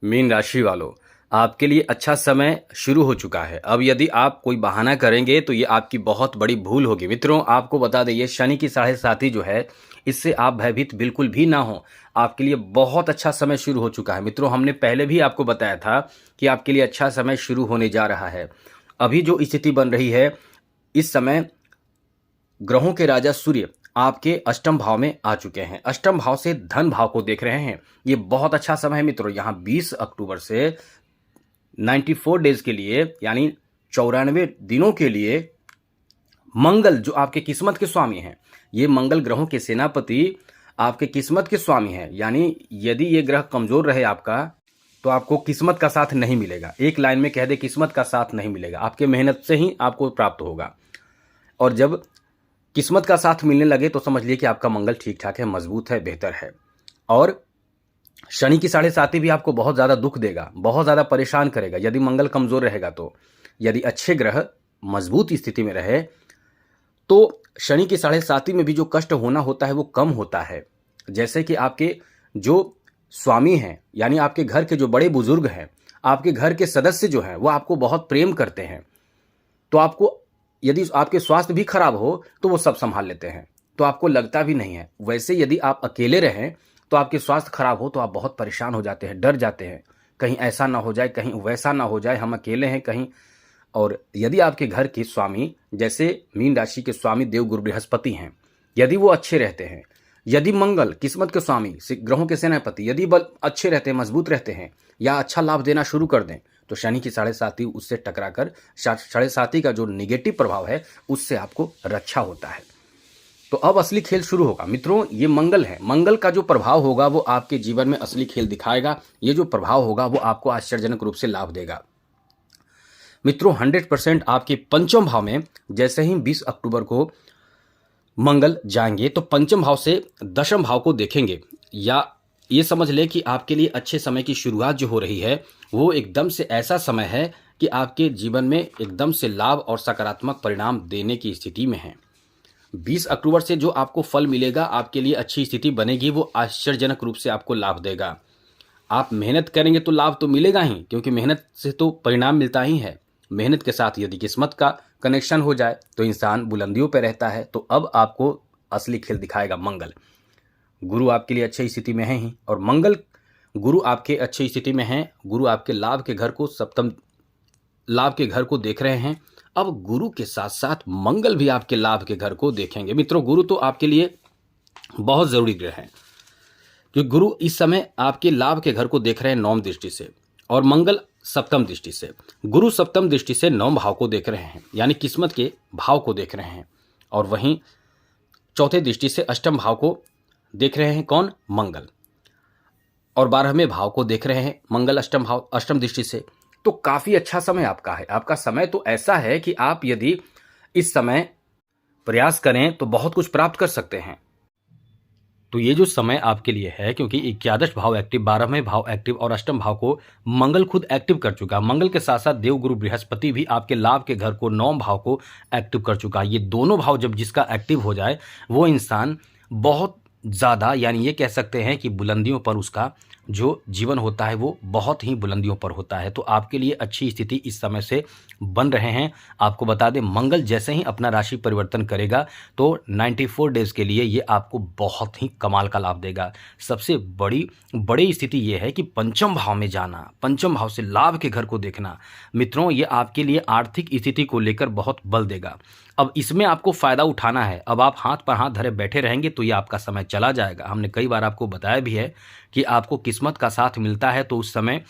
Mean राशि वालों, आपके लिए अच्छा समय शुरू हो चुका है। अब यदि आप कोई बहाना करेंगे तो ये आपकी बहुत बड़ी भूल होगी। मित्रों, आपको बता दें, ये शनि की 7.5 जो है, इससे आप भयभीत बिल्कुल भी ना हो। आपके लिए बहुत अच्छा समय शुरू हो चुका है। मित्रों, हमने पहले भी आपको बताया था कि आपके लिए अच्छा समय शुरू होने जा रहा है। अभी जो स्थिति बन रही है, इस समय ग्रहों के राजा सूर्य आपके अष्टम भाव में आ चुके हैं। अष्टम भाव से धन भाव को देख रहे हैं। ये बहुत अच्छा समय है मित्रों। यहाँ 20 अक्टूबर से 94 डेज के लिए, यानी 94 दिनों के लिए मंगल, जो आपके किस्मत के स्वामी हैं, ये मंगल ग्रहों के सेनापति आपके किस्मत के स्वामी हैं। यानी यदि ये ग्रह कमजोर रहे आपका, तो आपको किस्मत का साथ नहीं मिलेगा। एक लाइन में कह दे, किस्मत का साथ नहीं मिलेगा। आपके मेहनत से ही आपको प्राप्त होगा। और जब किस्मत का साथ मिलने लगे तो समझ लिए कि आपका मंगल ठीक ठाक है, मजबूत है, बेहतर है। और शनि की 7.5 भी आपको बहुत ज़्यादा दुख देगा, बहुत ज़्यादा परेशान करेगा यदि मंगल कमज़ोर रहेगा तो। यदि अच्छे ग्रह मजबूत स्थिति में रहे तो शनि की 7.5 में भी जो कष्ट होना होता है वो कम होता है। जैसे कि आपके जो स्वामी हैं, यानी आपके घर के जो बड़े बुजुर्ग हैं, आपके घर के सदस्य जो हैं, वो आपको बहुत प्रेम करते हैं। तो आपको यदि आपके स्वास्थ्य भी खराब हो तो वो सब संभाल लेते हैं, तो आपको लगता भी नहीं है। वैसे यदि आप अकेले रहें तो आपके स्वास्थ्य खराब हो तो आप बहुत परेशान हो जाते हैं, डर जाते हैं, कहीं ऐसा ना हो जाए, कहीं वैसा ना हो जाए, हम अकेले हैं कहीं। और यदि आपके घर के स्वामी, जैसे मीन राशि के स्वामी देवगुरु बृहस्पति हैं, यदि वो अच्छे रहते हैं, यदि मंगल किस्मत के स्वामी ग्रहों के सेनापति यदि बल अच्छे रहते हैं, मजबूत रहते हैं, या अच्छा लाभ देना शुरू कर दें, तो शनि की 7.5 उससे टकराकर 7.5 का जो निगेटिव प्रभाव है उससे आपको रक्षा होता है। तो अब असली खेल शुरू होगा मित्रों। ये मंगल है, मंगल का जो प्रभाव होगा वो आपके जीवन में असली खेल दिखाएगा। ये जो प्रभाव होगा वो आपको आश्चर्यजनक रूप से लाभ देगा मित्रों। 100% आपके पंचम भाव में जैसे ही 20 अक्टूबर को मंगल जाएंगे तो पंचम भाव से दशम भाव को देखेंगे, या ये समझ ले कि आपके लिए अच्छे समय की शुरुआत जो हो रही है वो एकदम से ऐसा समय है कि आपके जीवन में एकदम से लाभ और सकारात्मक परिणाम देने की स्थिति में है। 20 अक्टूबर से जो आपको फल मिलेगा, आपके लिए अच्छी स्थिति बनेगी, वो आश्चर्यजनक रूप से आपको लाभ देगा। आप मेहनत करेंगे तो लाभ तो मिलेगा ही, क्योंकि मेहनत से तो परिणाम मिलता ही है। मेहनत के साथ यदि किस्मत का कनेक्शन हो जाए तो इंसान बुलंदियों पर रहता है। तो अब आपको असली खेल दिखाएगा मंगल। गुरु आपके लिए अच्छी स्थिति में है ही, और मंगल गुरु आपके अच्छी स्थिति में हैं। गुरु आपके लाभ के घर को, सप्तम लाभ के घर को देख रहे हैं। अब गुरु के साथ साथ मंगल भी आपके लाभ के घर को देखेंगे मित्रों। गुरु तो आपके लिए बहुत जरूरी ग्रह है, क्योंकि गुरु इस समय आपके लाभ के घर को देख रहे हैं 9वीं दृष्टि से, और मंगल सप्तम दृष्टि से। गुरु सप्तम दृष्टि से 9वें भाव को देख रहे हैं, यानी किस्मत के भाव को देख रहे हैं। और वहीं चौथे दृष्टि से अष्टम भाव को देख रहे हैं, कौन? मंगल। और 12वें भाव को देख रहे हैं मंगल अष्टम भाव, अष्टम दृष्टि से। तो काफी अच्छा समय आपका है। आपका समय तो ऐसा है कि आप यदि इस समय प्रयास करें तो बहुत कुछ प्राप्त कर सकते हैं। तो ये जो समय आपके लिए है, क्योंकि 11 भाव एक्टिव, 12वें भाव एक्टिव और अष्टम भाव को मंगल खुद एक्टिव कर चुका। मंगल के साथ साथ देवगुरु बृहस्पति भी आपके लाभ के घर को, 9वें भाव को एक्टिव कर चुका। ये दोनों भाव जब जिसका एक्टिव हो जाए, वो इंसान बहुत ज़्यादा, यानी ये कह सकते हैं कि बुलंदियों पर उसका जो जीवन होता है वो बहुत ही बुलंदियों पर होता है। तो आपके लिए अच्छी स्थिति इस समय से बन रहे हैं। आपको बता दें, मंगल जैसे ही अपना राशि परिवर्तन करेगा तो 94 डेज के लिए ये आपको बहुत ही कमाल का लाभ देगा। सबसे बड़ी स्थिति ये है कि पंचम भाव में जाना, पंचम भाव से लाभ के घर को देखना मित्रों, ये आपके लिए आर्थिक स्थिति को लेकर बहुत बल देगा। अब इसमें आपको फ़ायदा उठाना है। अब आप हाथ पर हाथ धरे बैठे रहेंगे तो ये आपका समय चला जाएगा। हमने कई बार आपको बताया भी है कि आपको किस्मत का साथ मिलता है तो उस समय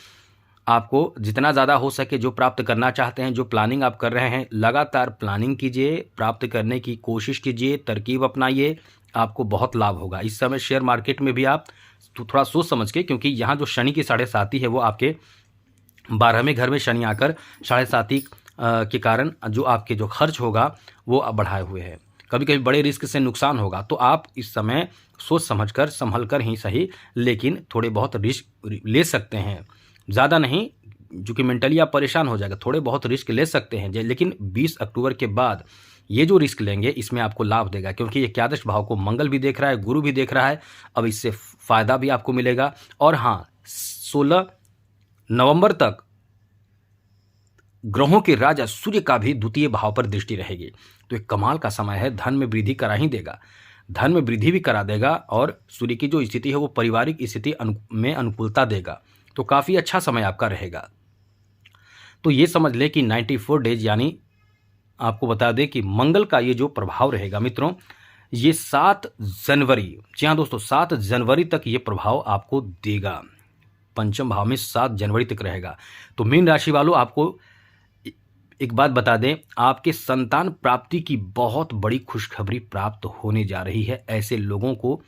आपको जितना ज़्यादा हो सके जो प्राप्त करना चाहते हैं, जो प्लानिंग आप कर रहे हैं, लगातार प्लानिंग कीजिए, प्राप्त करने की कोशिश कीजिए, तरकीब अपनाइए, आपको बहुत लाभ होगा। इस समय शेयर मार्केट में भी आप तो थोड़ा सोच समझ के, क्योंकि यहाँ जो शनि की 7.5 है वो आपके 12वें घर में शनि आकर 7.5 के कारण जो आपके जो खर्च होगा वो बढ़ाए हुए हैं। कभी कभी बड़े रिस्क से नुकसान होगा, तो आप इस समय सोच समझकर, संभल कर ही सही, लेकिन थोड़े बहुत रिस्क ले सकते हैं, ज़्यादा नहीं, जो कि मेंटली आप परेशान हो जाएगा। थोड़े बहुत रिस्क ले सकते हैं, लेकिन 20 अक्टूबर के बाद ये जो रिस्क लेंगे इसमें आपको लाभ देगा, क्योंकि 11 भाव को मंगल भी देख रहा है, गुरु भी देख रहा है। अब इससे फ़ायदा भी आपको मिलेगा। और हाँ, 16 नवंबर तक ग्रहों के राजा सूर्य का भी द्वितीय भाव पर दृष्टि रहेगी। तो एक कमाल का समय है, धन में वृद्धि करा ही देगा, धन में वृद्धि भी करा देगा और सूर्य की जो स्थिति है वो पारिवारिक स्थिति में अनुकूलता देगा। तो काफ़ी अच्छा समय आपका रहेगा। तो ये समझ ले कि 94 डेज, यानी आपको बता दें कि मंगल का ये जो प्रभाव रहेगा मित्रों, ये 7 जनवरी, जी हाँ दोस्तों, 7 जनवरी तक ये प्रभाव आपको देगा। पंचम भाव में 7 जनवरी तक रहेगा। तो मीन राशि वालों, आपको एक बात बता दें, आपके संतान प्राप्ति की बहुत बड़ी खुशखबरी प्राप्त होने जा रही है। ऐसे लोगों को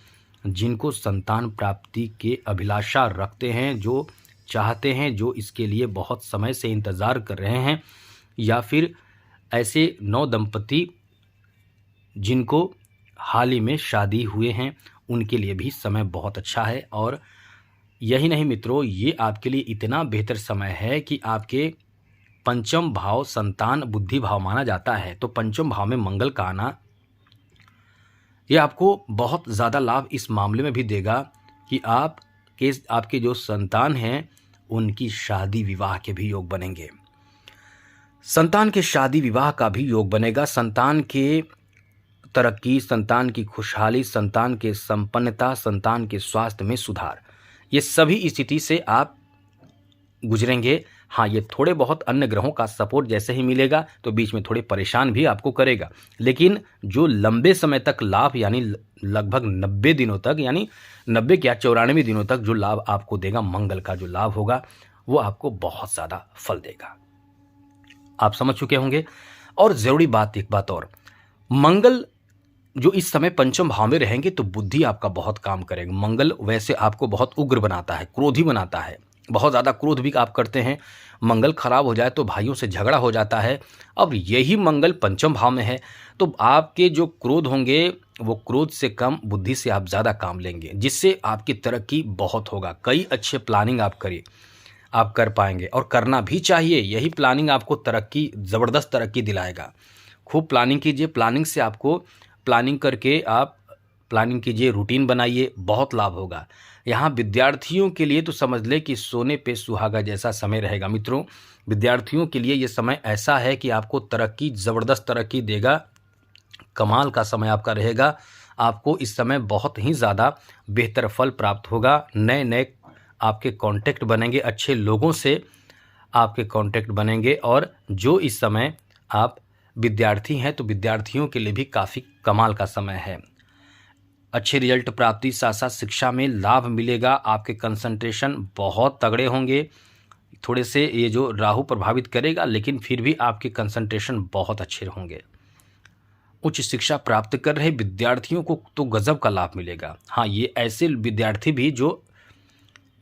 जिनको संतान प्राप्ति के अभिलाषा रखते हैं, जो चाहते हैं, जो इसके लिए बहुत समय से इंतज़ार कर रहे हैं, या फिर ऐसे नवदंपति जिनको हाल ही में शादी हुए हैं, उनके लिए भी समय बहुत अच्छा है। और यही नहीं मित्रों, ये आपके लिए इतना बेहतर समय है कि आपके पंचम भाव संतान बुद्धि भाव माना जाता है। तो पंचम भाव में मंगल का आना ये आपको बहुत ज़्यादा लाभ इस मामले में भी देगा कि आपके जो संतान हैं उनकी शादी विवाह के भी योग बनेंगे, संतान के शादी विवाह का भी योग बनेगा। संतान के तरक्की, संतान की खुशहाली, संतान के संपन्नता, संतान के स्वास्थ्य में सुधार, ये सभी स्थिति से आप गुजरेंगे। हाँ, ये थोड़े बहुत अन्य ग्रहों का सपोर्ट जैसे ही मिलेगा तो बीच में थोड़े परेशान भी आपको करेगा, लेकिन जो लंबे समय तक लाभ, यानी लगभग 90 दिनों तक, यानी 90 क्या 94 दिनों तक जो लाभ आपको देगा, मंगल का जो लाभ होगा वो आपको बहुत ज़्यादा फल देगा। आप समझ चुके होंगे। और ज़रूरी बात, एक बात और, मंगल जो इस समय पंचम भाव में रहेंगे तो बुद्धि आपका बहुत काम करेगा। मंगल वैसे आपको बहुत उग्र बनाता है, क्रोधी बनाता है, बहुत ज़्यादा क्रोध भी आप करते हैं। मंगल खराब हो जाए तो भाइयों से झगड़ा हो जाता है। अब यही मंगल पंचम भाव में है तो आपके जो क्रोध होंगे वो क्रोध से कम बुद्धि से आप ज़्यादा काम लेंगे, जिससे आपकी तरक्की बहुत होगा। कई अच्छे प्लानिंग आप करिए, आप कर पाएंगे और करना भी चाहिए। यही प्लानिंग आपको तरक्की, ज़बरदस्त तरक्की दिलाएगा। खूब प्लानिंग कीजिए, प्लानिंग से आपको प्लानिंग करके आप प्लानिंग कीजिए, रूटीन बनाइए, बहुत लाभ होगा। यहाँ विद्यार्थियों के लिए तो समझ ले कि सोने पे सुहागा जैसा समय रहेगा मित्रों। विद्यार्थियों के लिए ये समय ऐसा है कि आपको तरक्की, ज़बरदस्त तरक्की देगा, कमाल का समय आपका रहेगा। आपको इस समय बहुत ही ज़्यादा बेहतर फल प्राप्त होगा। नए नए आपके कांटेक्ट बनेंगे, अच्छे लोगों से आपके कांटेक्ट बनेंगे। और जो इस समय आप विद्यार्थी हैं तो विद्यार्थियों के लिए भी काफ़ी कमाल का समय है। अच्छे रिजल्ट प्राप्ति, साथ साथ शिक्षा में लाभ मिलेगा। आपके कंसंट्रेशन बहुत तगड़े होंगे। थोड़े से ये जो राहु प्रभावित करेगा, लेकिन फिर भी आपके कंसंट्रेशन बहुत अच्छे होंगे। उच्च शिक्षा प्राप्त कर रहे विद्यार्थियों को तो गजब का लाभ मिलेगा। हाँ, ये ऐसे विद्यार्थी भी जो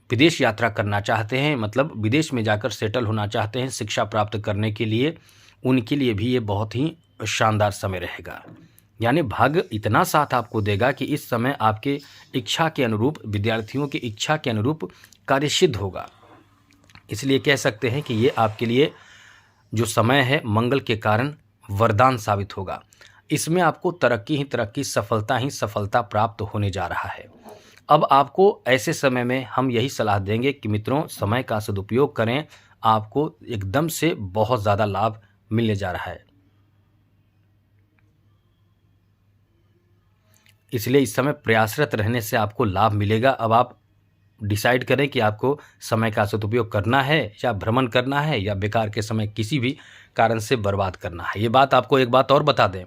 विदेश यात्रा करना चाहते हैं, मतलब विदेश में जाकर सेटल होना चाहते हैं शिक्षा प्राप्त करने के लिए, उनके लिए भी ये बहुत ही शानदार समय रहेगा। यानी भाग्य इतना साथ आपको देगा कि इस समय आपके इच्छा के अनुरूप, विद्यार्थियों की इच्छा के अनुरूप कार्य सिद्ध होगा। इसलिए कह सकते हैं कि ये आपके लिए जो समय है मंगल के कारण वरदान साबित होगा। इसमें आपको तरक्की ही तरक्की, सफलता ही सफलता प्राप्त होने जा रहा है। अब आपको ऐसे समय में हम यही सलाह देंगे कि मित्रों, समय का सदुपयोग करें, आपको एकदम से बहुत ज़्यादा लाभ मिलने जा रहा है। इसलिए इस समय प्रयासरत रहने से आपको लाभ मिलेगा। अब आप डिसाइड करें कि आपको समय का सदुपयोग करना है या भ्रमण करना है या बेकार के समय किसी भी कारण से बर्बाद करना है। ये बात आपको एक बात और बता दें,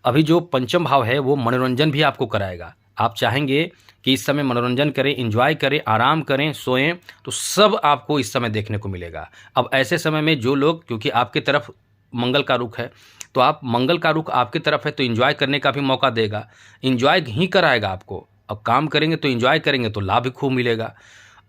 अभी जो पंचम भाव है वो मनोरंजन भी आपको कराएगा। आप चाहेंगे कि इस समय मनोरंजन करें, एंजॉय करें, आराम करें, सोएं, तो सब आपको इस समय देखने को मिलेगा। अब ऐसे समय में जो लोग, क्योंकि आपके तरफ मंगल का रुख है, तो आप मंगल का रुख आपकी तरफ है तो एंजॉय करने का भी मौका देगा, एंजॉय ही कराएगा आपको। अब काम करेंगे तो एंजॉय करेंगे तो लाभ भी खूब मिलेगा।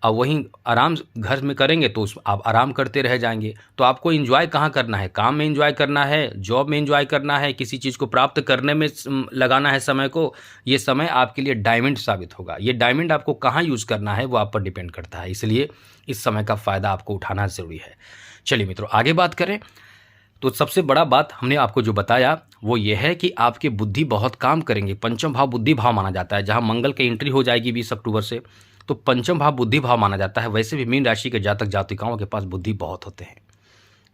अब वहीं आराम घर में करेंगे तो आप आराम करते रह जाएंगे। तो आपको एंजॉय कहाँ करना है? काम में एंजॉय करना है, जॉब में एंजॉय करना है, किसी चीज़ को प्राप्त करने में लगाना है समय को। ये समय आपके लिए डायमंड साबित होगा। ये डायमंड आपको कहाँ यूज़ करना है वो आप पर डिपेंड करता है। इसलिए इस समय का फ़ायदा आपको उठाना ज़रूरी है। चलिए मित्रों, आगे बात करें तो सबसे बड़ा बात हमने आपको जो बताया वो ये है कि आपकी बुद्धि बहुत काम करेंगे। पंचम भाव बुद्धि भाव माना जाता है, जहाँ मंगल की एंट्री हो जाएगी 20 अक्टूबर से, तो पंचम भाव बुद्धि भाव माना जाता है। वैसे भी मीन राशि के जातक जातिकाओं के पास बुद्धि बहुत होते हैं,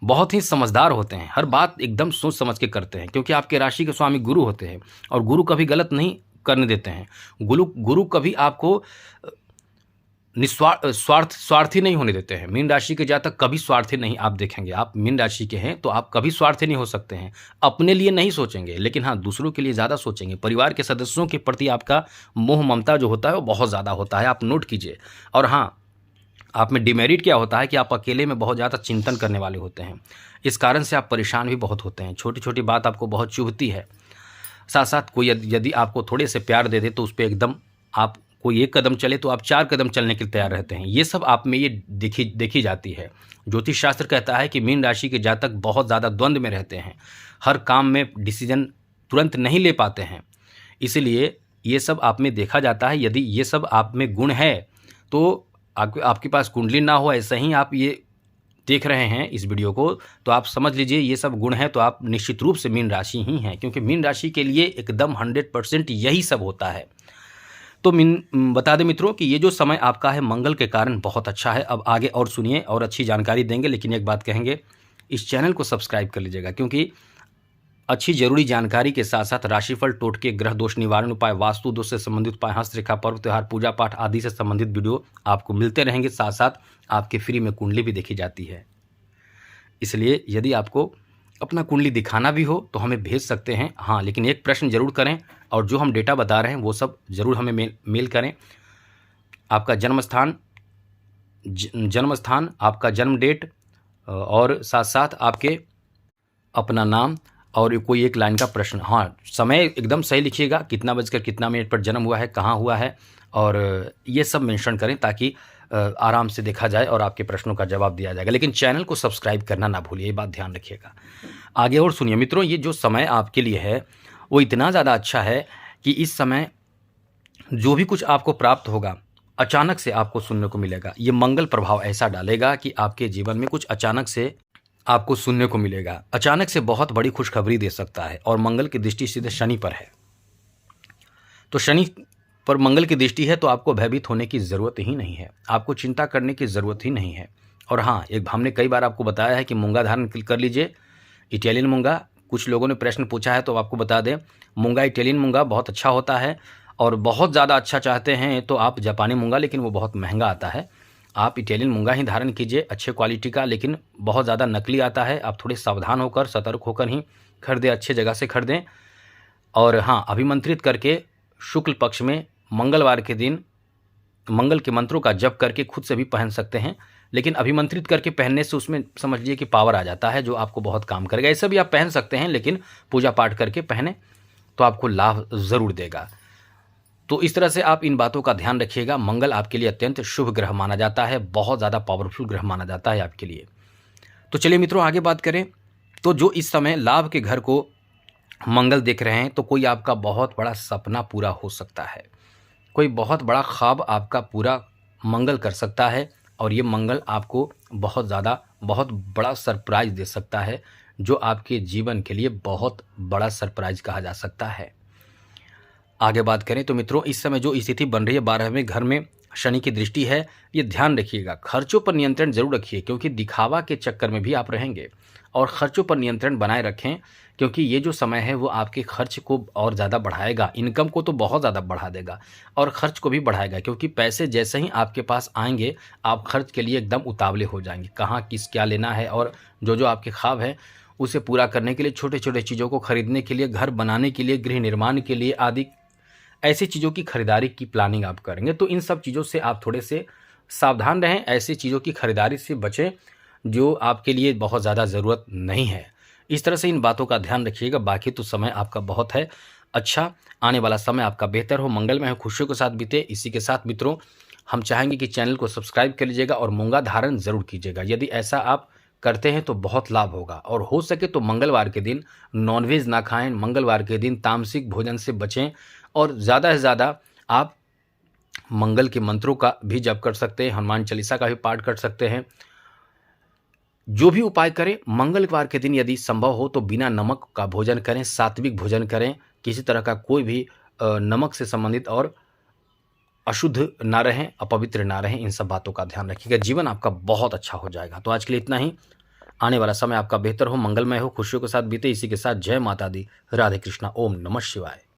बहुत ही समझदार होते हैं, हर बात एकदम सोच समझ के करते हैं, क्योंकि आपके राशि के स्वामी गुरु होते हैं और गुरु कभी गलत नहीं करने देते हैं। गुरु कभी आपको स्वार्थी नहीं होने देते हैं। मीन राशि के जातक कभी स्वार्थी नहीं आप देखेंगे। आप मीन राशि के हैं तो आप कभी स्वार्थी नहीं हो सकते हैं। अपने लिए नहीं सोचेंगे, लेकिन हाँ दूसरों के लिए ज़्यादा सोचेंगे। परिवार के सदस्यों के प्रति आपका मोह ममता जो होता है वो बहुत ज़्यादा होता है, आप नोट कीजिए। और हाँ, आप में डिमेरिट क्या होता है कि आप अकेले में बहुत ज़्यादा चिंतन करने वाले होते हैं। इस कारण से आप परेशान भी बहुत होते हैं। छोटी छोटी बात आपको बहुत चुभती है। साथ साथ कोई यदि आपको थोड़े से प्यार दे दे तो उस पर एकदम आप कोई एक कदम चले तो आप 4 कदम चलने के लिए तैयार रहते हैं। ये सब आप में ये देखी जाती है। ज्योतिष शास्त्र कहता है कि मीन राशि के जातक बहुत ज़्यादा द्वंद्व में रहते हैं, हर काम में डिसीजन तुरंत नहीं ले पाते हैं। इसीलिए ये सब आप में देखा जाता है। यदि ये सब आप में गुण है तो आपके पास कुंडली ना हो, ऐसा ही आप ये देख रहे हैं इस वीडियो को, तो आप समझ लीजिए ये सब गुण हैं तो आप निश्चित रूप से मीन राशि ही हैं, क्योंकि मीन राशि के लिए एकदम 100% यही सब होता है। तो बता दें मित्रों कि ये जो समय आपका है मंगल के कारण बहुत अच्छा है। अब आगे और सुनिए और अच्छी जानकारी देंगे, लेकिन एक बात कहेंगे, इस चैनल को सब्सक्राइब कर लीजिएगा, क्योंकि अच्छी जरूरी जानकारी के साथ साथ राशिफल, टोटके, ग्रह दोष निवारण उपाय, वास्तु दोष से संबंधित उपाय, हस्तरेखा, पर्व त्योहार, पूजा पाठ आदि से संबंधित वीडियो आपको मिलते रहेंगे। साथ साथ आपके फ्री में कुंडली भी देखी जाती है। इसलिए यदि आपको अपना कुंडली दिखाना भी हो तो हमें भेज सकते हैं। हाँ, लेकिन एक प्रश्न जरूर करें, और जो हम डेटा बता रहे हैं वो सब जरूर हमें मेल करें। आपका जन्म स्थान, आपका जन्म डेट, और साथ साथ आपके अपना नाम और कोई एक लाइन का प्रश्न। हाँ, समय एकदम सही लिखिएगा, कितना बजकर कितना मिनट पर जन्म हुआ है, कहाँ हुआ है, और ये सब मेंशन करें ताकि आराम से देखा जाए और आपके प्रश्नों का जवाब दिया जाएगा। लेकिन चैनल को सब्सक्राइब करना ना भूलिए, ये बात ध्यान रखिएगा। आगे और सुनिए मित्रों, ये जो समय आपके लिए है वो इतना ज़्यादा अच्छा है कि इस समय जो भी कुछ आपको प्राप्त होगा अचानक से आपको सुनने को मिलेगा। ये मंगल प्रभाव ऐसा डालेगा कि आपके जीवन में कुछ अचानक से आपको सुनने को मिलेगा। अचानक से बहुत बड़ी खुशखबरी दे सकता है, और मंगल की दृष्टि सीधे शनि पर है। तो शनि पर मंगल की दृष्टि है तो आपको भयभीत होने की ज़रूरत ही नहीं है, आपको चिंता करने की ज़रूरत ही नहीं है। और हाँ, एक हमने कई बार आपको बताया है कि मूंगा धारण कर लीजिए, इटालियन मूंगा। कुछ लोगों ने प्रश्न पूछा है तो आपको बता दें, मूंगा, इटालियन मूंगा बहुत अच्छा होता है। और बहुत ज़्यादा अच्छा चाहते हैं तो आप जापानी मूंगा, लेकिन वो बहुत महंगा आता है। आप इटालियन मूंगा ही धारण कीजिए, अच्छे क्वालिटी का, लेकिन बहुत ज़्यादा नकली आता है। आप थोड़े सावधान होकर, सतर्क होकर ही खरीदें, अच्छे जगह से खरीदें। और हाँ, अभिमंत्रित करके शुक्ल पक्ष में मंगलवार के दिन मंगल के मंत्रों का जप करके खुद से भी पहन सकते हैं, लेकिन अभिमंत्रित करके पहनने से उसमें समझ लीजिए कि पावर आ जाता है जो आपको बहुत काम करेगा। ऐसा भी आप पहन सकते हैं, लेकिन पूजा पाठ करके पहने तो आपको लाभ ज़रूर देगा। तो इस तरह से आप इन बातों का ध्यान रखिएगा। मंगल आपके लिए अत्यंत शुभ ग्रह माना जाता है, बहुत ज़्यादा पावरफुल ग्रह माना जाता है आपके लिए। तो चलिए मित्रों आगे बात करें। तो जो इस समय लाभ के घर को मंगल देख रहे हैं, तो कोई आपका बहुत बड़ा सपना पूरा हो सकता है, कोई बहुत बड़ा ख्वाब आपका पूरा मंगल कर सकता है, और ये मंगल आपको बहुत बड़ा सरप्राइज़ दे सकता है, जो आपके जीवन के लिए बहुत बड़ा सरप्राइज़ कहा जा सकता है। आगे बात करें तो मित्रों, इस समय जो स्थिति बन रही है 12वें घर में शनि की दृष्टि है, ये ध्यान रखिएगा। खर्चों पर नियंत्रण जरूर रखिए, क्योंकि दिखावा के चक्कर में भी आप रहेंगे, और खर्चों पर नियंत्रण बनाए रखें, क्योंकि ये जो समय है वो आपके खर्च को और ज़्यादा बढ़ाएगा। इनकम को तो बहुत ज़्यादा बढ़ा देगा और खर्च को भी बढ़ाएगा, क्योंकि पैसे जैसे ही आपके पास आएंगे आप खर्च के लिए एकदम उतावले हो जाएंगे, कहाँ किस क्या लेना है, और जो आपके ख्वाब है उसे पूरा करने के लिए, छोटे छोटे चीज़ों को खरीदने के लिए, घर बनाने के लिए, गृह निर्माण के लिए आदि ऐसी चीज़ों की खरीदारी की प्लानिंग आप करेंगे। तो इन सब चीज़ों से आप थोड़े से सावधान रहें, ऐसी चीज़ों की खरीदारी से बचें जो आपके लिए बहुत ज़्यादा ज़रूरत नहीं है। इस तरह से इन बातों का ध्यान रखिएगा। बाकी तो समय आपका बहुत है अच्छा, आने वाला समय आपका बेहतर हो, मंगलमय हो, खुशियों के साथ बीते। इसी के साथ मित्रों हम चाहेंगे कि चैनल को सब्सक्राइब कर लीजिएगा और मूंगा धारण ज़रूर कीजिएगा। यदि ऐसा आप करते हैं तो बहुत लाभ होगा, और हो सके तो मंगलवार के दिन नॉनवेज ना खाएं, मंगलवार के दिन तामसिक भोजन से बचें, और ज़्यादा से ज़्यादा आप मंगल के मंत्रों का भी जप कर सकते हैं, हनुमान चालीसा का भी पाठ कर सकते हैं। जो भी उपाय करें मंगलवार के दिन यदि संभव हो तो बिना नमक का भोजन करें, सात्विक भोजन करें, किसी तरह का कोई भी नमक से संबंधित और अशुद्ध ना रहें, अपवित्र ना रहें, इन सब बातों का ध्यान रखिएगा। जीवन आपका बहुत अच्छा हो जाएगा। तो आज के लिए इतना ही। आने वाला समय आपका बेहतर हो, मंगलमय हो, खुशियों के साथ बीते। इसी के साथ जय माता दी, राधे कृष्णा, ओम नमः शिवाय।